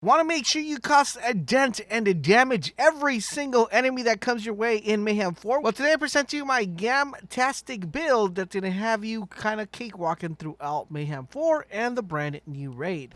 Want to make sure you cause a dent and a damage every single enemy that comes your way in Mayhem 4? Well, today I present to you my Gam-tastic build that's going to have you kind of cakewalking throughout Mayhem 4 and the brand new raid.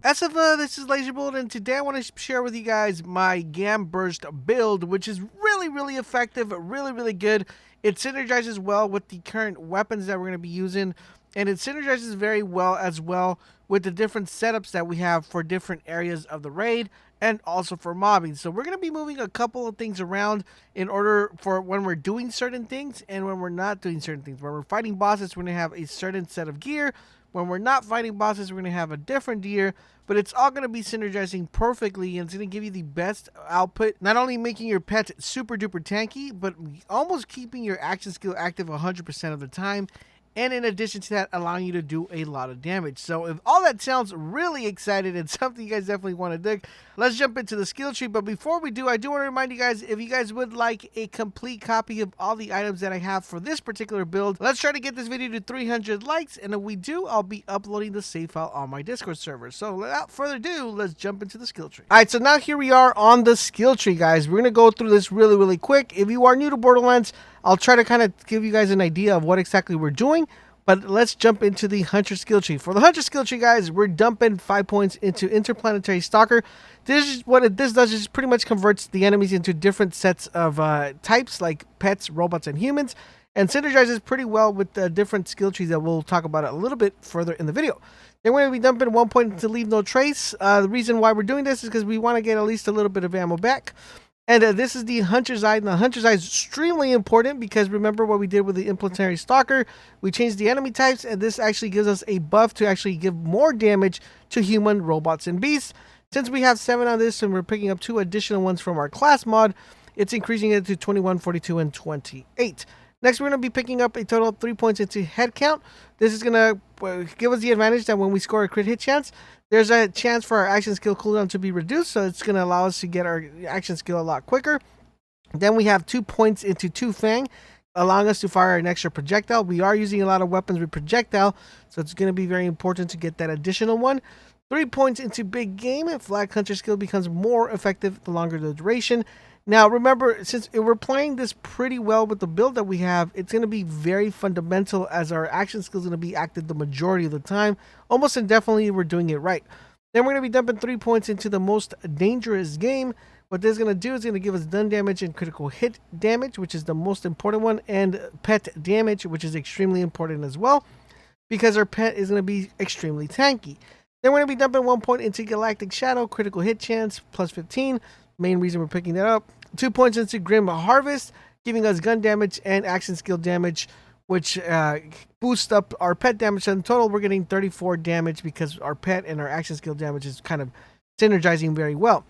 As of this is LaserBolt, and today I want to share with you guys my Gam Burst build, which is really effective, really good. It synergizes well with the current weapons that we're going to be using, and it synergizes very well as well with the different setups that we have for different areas of the raid and also for mobbing. So we're going to be moving a couple of things around in order for when we're doing certain things and when we're not doing certain things. When we're fighting bosses, we're going to have a certain set of gear. When we're not fighting bosses, we're going to have a different gear, but it's all going to be synergizing perfectly, and it's going to give you the best output, not only making your pet super duper tanky, but almost keeping your action skill active 100% of the time, and in addition to that, allowing you to do a lot of damage. So if all that sounds really excited and something you guys definitely want to dig, let's jump into the skill tree. But before we do, I do want to remind you guys, if you guys would like a complete copy of all the items that I have for this particular build, let's try to get this video to 300 likes, and if we do, I'll be uploading the save file on my Discord server. So without further ado, let's jump into the skill tree. Alright, so now here we are on the skill tree, guys. We're going to go through this really quick. If you are new to Borderlands, I'll try to kind of give you guys an idea of what exactly we're doing. But let's jump into the Hunter skill tree. For the Hunter skill tree, guys, we're dumping 5 points into Interplanetary Stalker. This is what this does is pretty much converts the enemies into different sets of types, like pets, robots, and humans, and synergizes pretty well with the different skill trees that we'll talk about a little bit further in the video. Then we're going to be dumping 1 point to Leave No Trace. The reason why we're doing this is because we want to get at least a little bit of ammo back. And this is the Hunter's Eye, and the Hunter's Eye is extremely important because remember what we did with the Interplanetary Stalker. We changed the enemy types, and this actually gives us a buff to actually give more damage to human, robots, and beasts. Since we have 7 on this, and we're picking up 2 additional ones from our class mod, it's increasing it to 21, 42, and 28. Next, we're going to be picking up a total of 3 points into head count. This is going to give us the advantage that when we score a crit hit chance, there's a chance for our action skill cooldown to be reduced, so it's going to allow us to get our action skill a lot quicker. Then we have 2 points into 2 Fang, allowing us to fire an extra projectile. We are using a lot of weapons with projectile, so it's going to be very important to get that additional one. 3 points into Big Game, and Flag Hunter skill becomes more effective the longer the duration. Now, remember, since we're playing this pretty well with the build that we have, it's going to be very fundamental as our action skill is going to be active the majority of the time. Almost indefinitely, we're doing it right. Then we're going to be dumping 3 points into the Most Dangerous Game. What this is going to do is going to give us stun damage and critical hit damage, which is the most important one, and pet damage, which is extremely important as well, because our pet is going to be extremely tanky. Then we're going to be dumping 1 point into Galactic Shadow, critical hit chance, plus 15. Main reason we're picking that up. 2 points into Grim Harvest, giving us gun damage and action skill damage, which boosts up our pet damage. In total, we're getting 34 damage because our pet and our action skill damage is kind of synergizing very well.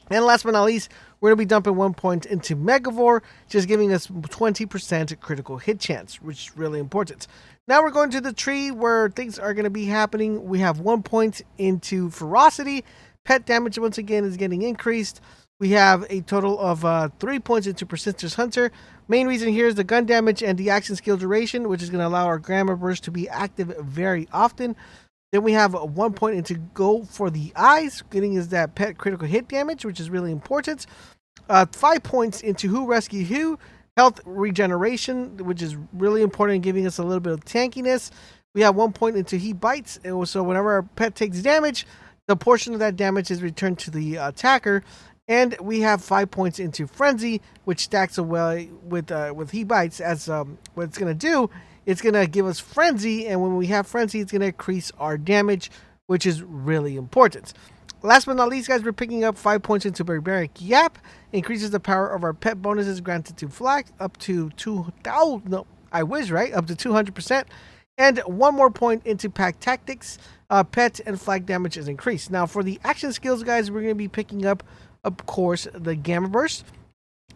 And last but not least, we're going to be dumping 1 point into Megavore, just giving us 20% critical hit chance, which is really important. Now we're going to the tree where things are going to be happening. We have 1 point into Ferocity. Pet damage, once again, is getting increased. We have a total of 3 points into Persistent Hunter. Main reason here is the gun damage and the action skill duration, which is going to allow our Grammar Burst to be active very often. Then we have 1 point into Go for the Eyes, getting us that pet critical hit damage, which is really important. 5 points into Who Rescue Who, health regeneration, which is really important, giving us a little bit of tankiness. We have 1 point into He Bites, so whenever our pet takes damage, the portion of that damage is returned to the attacker. And we have 5 points into Frenzy, which stacks away with He Bites. As what it's going to do, it's going to give us Frenzy, and when we have Frenzy, it's going to increase our damage, which is really important. Last but not least, guys, we're picking up 5 points into Barbaric Yap. Increases the power of our pet bonuses granted to Flag up to 2,000. No, I wish, right? Up to 200%. And 1 more point into Pack Tactics. Pet and Flag damage is increased. Now, for the action skills, guys, we're going to be picking up, of course, the Gamma Burst.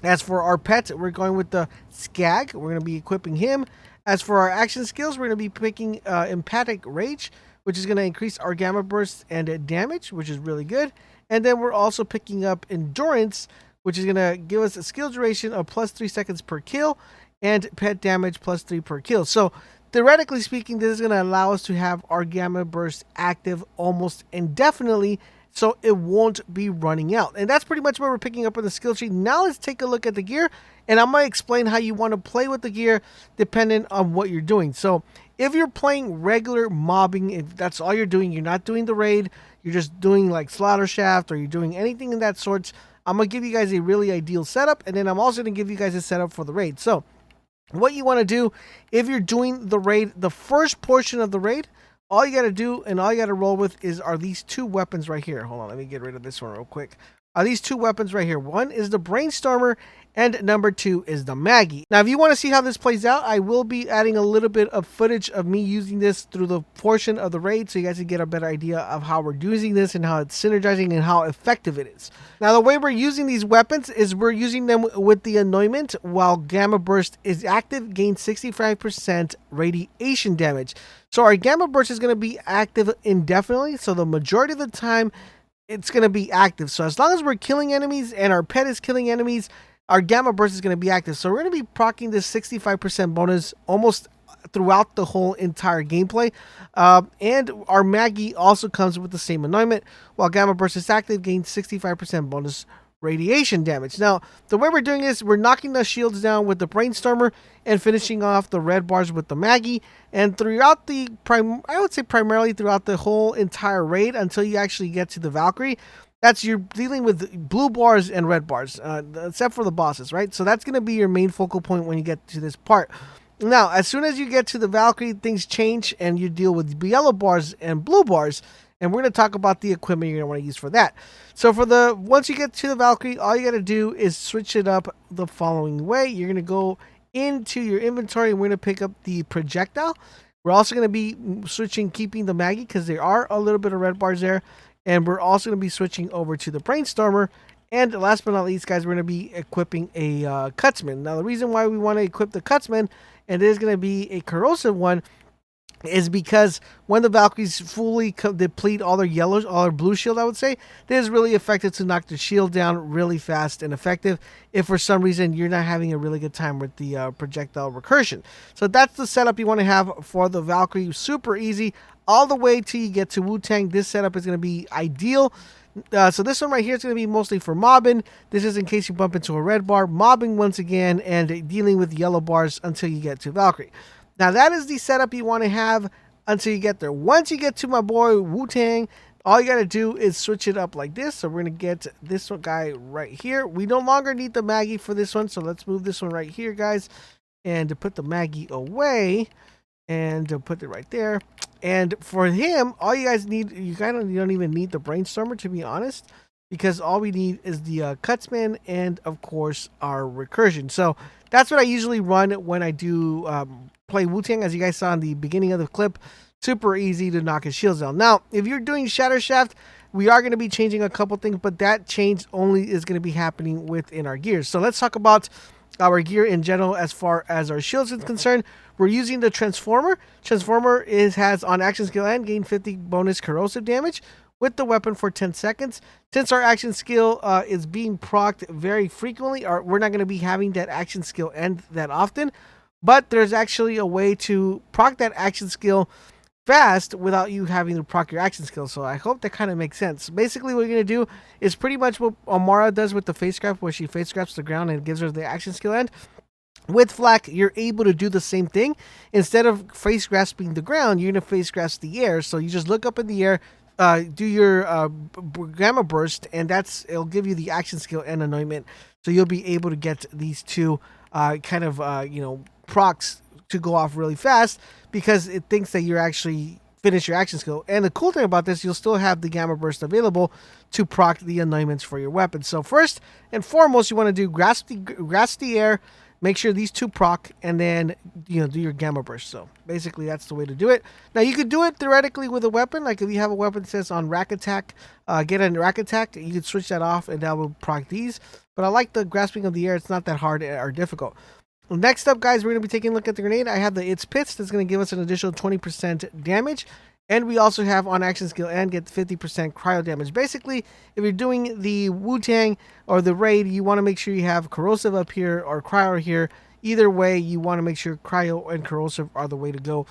As for our pet, we're going with the Skag. We're going to be equipping him. As for our action skills, we're going to be picking Empathic Rage, which is going to increase our Gamma Burst and damage, which is really good. And then we're also picking up Endurance, which is going to give us a skill duration of plus 3 seconds per kill and pet damage +3 per kill. So theoretically speaking, this is going to allow us to have our Gamma Burst active almost indefinitely, so it won't be running out. And that's pretty much what we're picking up on the skill tree. Now let's take a look at the gear, and I'm going to explain how you want to play with the gear depending on what you're doing. So if you're playing regular mobbing, if that's all you're doing, you're not doing the raid, you're just doing like Slaughter Shaft, or you're doing anything in that sorts, I'm going to give you guys a really ideal setup, and then I'm also going to give you guys a setup for the raid. So what you want to do, if you're doing the raid, the first portion of the raid, all you got to do and all you got to roll with are these two weapons right here. Hold on, let me get rid of this one real quick. These two weapons right here. One is the Brainstormer, and number 2 is the Maggie. Now, if you want to see how this plays out, I will be adding a little bit of footage of me using this through the portion of the raid, so you guys can get a better idea of how we're using this and how it's synergizing and how effective it is. Now, the way we're using these weapons is we're using them with the anointment while Gamma Burst is active, gains 65% radiation damage. So our Gamma Burst is going to be active indefinitely, so the majority of the time it's going to be active. So as long as we're killing enemies and our pet is killing enemies, our Gamma Burst is going to be active. So we're going to be proccing this 65% bonus almost throughout the whole entire gameplay. And our Maggie also comes with the same anointment. While Gamma Burst is active, gains 65% bonus radiation damage. Now, the way we're doing this, we're knocking the shields down with the Brainstormer and finishing off the red bars with the Maggie. And throughout the, I would say primarily throughout the whole entire raid until you actually get to the Valkyrie, you're dealing with blue bars and red bars, except for the bosses, right? So that's going to be your main focal point when you get to this part. Now, as soon as you get to the Valkyrie, things change and you deal with yellow bars and blue bars. And we're going to talk about the equipment you're going to want to use for that. So once you get to the Valkyrie, all you got to do is switch it up the following way. You're going to go into your inventory and we're going to pick up the projectile. We're also going to be keeping the Maggie because there are a little bit of red bars there. And we're also going to be switching over to the Brainstormer. And last but not least, guys, we're going to be equipping a Cutsman. Now, the reason why we want to equip the Cutsman, and it is going to be a corrosive one, is because when the Valkyries fully deplete all their blue shield, I would say, this is really effective to knock the shield down really fast and effective if for some reason you're not having a really good time with the projectile recursion. So that's the setup you want to have for the Valkyrie. Super easy all the way till you get to Wu-Tang. This setup is going to be ideal. So this one right here is going to be mostly for mobbing. This is in case you bump into a red bar, mobbing once again, and dealing with yellow bars until you get to Valkyrie. Now, that is the setup you want to have until you get there. Once you get to my boy Wu-Tang, all you got to do is switch it up like this. So we're going to get this guy right here. We no longer need the Maggie for this one. So let's move this one right here, guys. And to put the Maggie away and to put it right there. And for him, all you guys need, you don't even need the Brainstormer, to be honest, because all we need is the Cutsman and, of course, our recursion. So that's what I usually run when I do play Wu-Tang, as you guys saw in the beginning of the clip. Super easy to knock his shields down. Now, if you're doing Shatter Shaft, we are going to be changing a couple things, but that change only is going to be happening within our gears. So let's talk about our gear in general as far as our shields is concerned. We're using the Transformer. Transformer has on action skill and gain 50 bonus corrosive damage with the weapon for 10 seconds. Since our action skill is being procced very frequently, we're not going to be having that action skill end that often, but there's actually a way to proc that action skill fast without you having to proc your action skill. So I hope that kind of makes sense. Basically, what you're going to do is pretty much what Amara does with the face grab, where she face grabs the ground and gives her the action skill end. With Flak, you're able to do the same thing. Instead of face grasping the ground, you're going to face grasp the air. So you just look up in the air, do your Gamma Burst, and it'll give you the action skill and anointment. So you'll be able to get these two procs to go off really fast because it thinks that you're actually finished your action skill. And the cool thing about this, you'll still have the Gamma Burst available to proc the anointments for your weapon. So first and foremost, you want to do grasp the air, make sure these two proc, and then do your Gamma Burst. So basically that's the way to do it. Now you could do it theoretically with a weapon. Like if you have a weapon that says on rack attack, get a rack attack, you could switch that off and that will proc these. But I like the grasping of the air. It's not that hard or difficult. Next up, guys, we're going to be taking a look at the grenade. I have the It's Pits. That's going to give us an additional 20% damage. And we also have on action skill and get 50% cryo damage. Basically, if you're doing the Wu-Tang or the raid, you want to make sure you have corrosive up here or cryo here. either way, you want to make sure cryo and corrosive are the way to go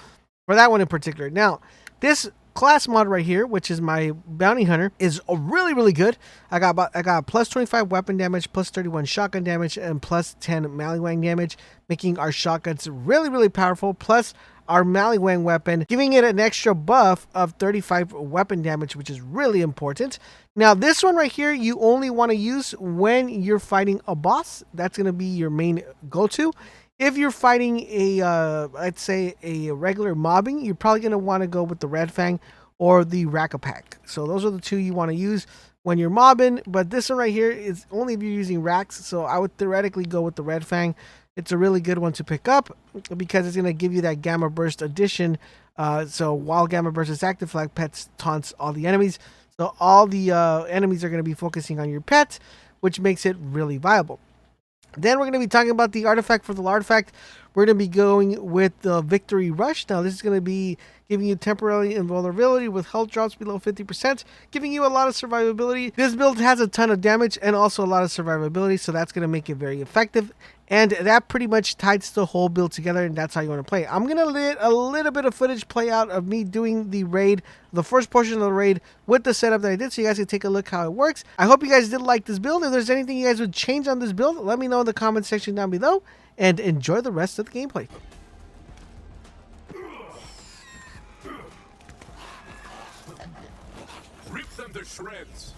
for that one in particular. Now, this class mod right here, which is my bounty hunter, is really good. I got plus 25 weapon damage, plus 31 shotgun damage, and plus 10 Maliwan damage, making our shotguns really powerful. Plus our Maliwan weapon, giving it an extra buff of 35 weapon damage, which is really important. Now, this one right here, you only want to use when you're fighting a boss. That's going to be your main go-to. If you're fighting a, I'd say a regular mobbing, you're probably going to want to go with the Red Fang or the Rack-a-Pack. So those are the two you want to use when you're mobbing. But this one right here is only if you're using racks. So I would theoretically go with the Red Fang. It's a really good one to pick up because it's going to give you that Gamma Burst addition. So while Gamma Burst is active, Flag Pets taunts all the enemies. So all the enemies are going to be focusing on your pet, which makes it really viable. Then we're going to be talking about the artifact for the artifact. We're going to be going with the Victory Rush. Now, this is going to be giving you temporary invulnerability with health drops below 50%, giving you a lot of survivability. This build has a ton of damage and also a lot of survivability, so that's going to make it very effective. And that pretty much ties the whole build together, and that's how you want to play. I'm going to let a little bit of footage play out of me doing the raid, the first portion of the raid with the setup that I did, so you guys can take a look how it works. I hope you guys did like this build. If there's anything you guys would change on this build, let me know in the comment section down below, and enjoy the rest of the gameplay. Rip them to shreds.